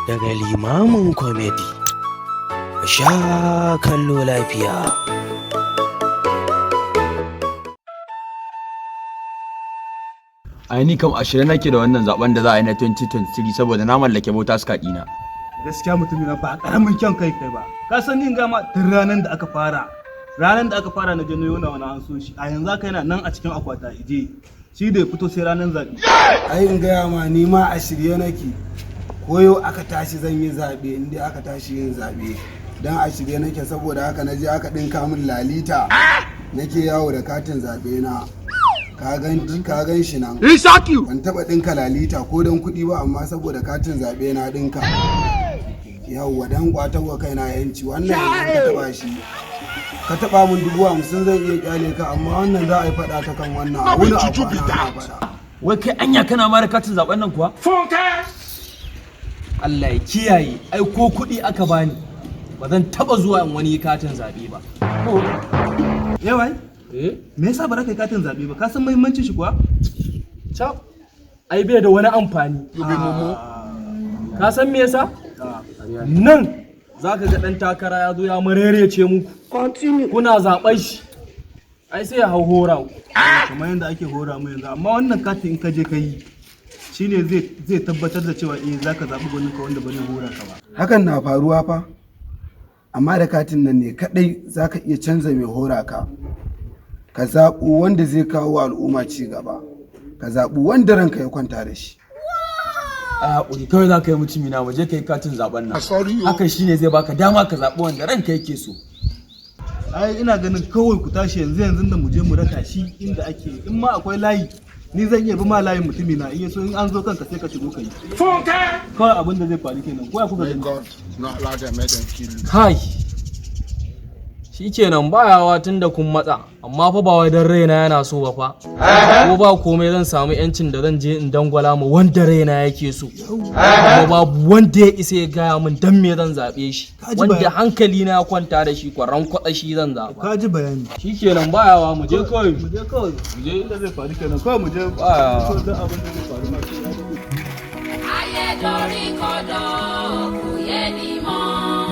daga limamin komedi. Sha kallo lafiya. Ai ni kam ashirin nake da wannan zaben da za a yi na 2023 saboda na mallake bauta suka dina. Gaskiya mutumina ba karamin kyan kai ba. Ka san ni gama tun ranar da aka fara. Ranar da aka fara na janyo yana wani an so shi. A yanzu aka yana nan a cikin akwata ije. Shi da ya fito sai ranar zaɓe. Ai in gaya ma ni ma a shirye nake. Koyo aka tashi zan yi zaɓe inda aka tashi yin zaɓe. Dan a shirye nake saboda haka na je aka ɗinka min lalita. Nake yawo da katin zaɓe na. Ka gan shi nan. Ban taɓa ɗinka lalita ko don kuɗi ba amma saboda katin zaɓe na ɗinka. Yawwa dan ƙwatarwa kaina yanci wannan idan ka taɓa shi. Ka taɓa min 50,000 zan iya kyale ka amma wannan za a yi faɗa ta kan wannan a wani abu ana faɗa. Wai kai anya kana ma da katin zaben nan kuwa? Allah ya kiyaye, ai ko kuɗi aka bani ba zan taɓa zuwa in wani katin zaɓe ba. Yawai? Me yasa ba za ka yi katin zaɓe ba? Ka san muhimmancin shi kuwa? Cap, ai bai da wani amfani. Ka san me yasa? Nan za ka ga ɗan takara ya zo ya marerece muku. Kuna zaɓen shi. Ai sai ya hau hora. Kamar yadda ake hora mu yanzu amma wannan katin in ka je ka yi shine zai tabbatar da cewa za ka zaɓi gwanin ka wanda ba zai hora ka ba. Hakan na faruwa fa. Amma da katin nan ne kaɗai za ka iya canza mai hora ka. Ka zaɓi wanda zai kawo al'umma ci gaba. Ka zaɓi wanda ranka ya kwanta da shi. A haƙuri kawai za ka yi mutumina waje ka yi katin zaben nan. Haka shine zai baka dama ka zaɓi wanda ranka yake so. Ai ina ganin kawai ku tashi yanzu da mu je mu raka shi inda ake in ma akwai layi ni zan iya bi ma layin mutumina in yaso in an zo kanka sai ka shigo ka yi. Kawai abin da zai faru kenan ko ya kuka gani. Kai, shi kenan bayawa tun da kun matsa, amma fa ba wai dan raina yana so ba fa. Ko ba komai zan samu yancin da zan je in dangwala mu wanda raina yake so. Kuma babu wanda ya isa ya gaya min dan me zan zaɓe shi. Wanda hankali na ya kwanta da shi kwaran kwaɗa shi zan zaɓa. Ka ji bayani. Shi kenan bayawa mu je kawai. Mu je kawai. Mu je inda zai faru kenan kawai mu je bayawa. so da abin da zai faru ma. Ayé dorí kodò kò yé ni mọ́.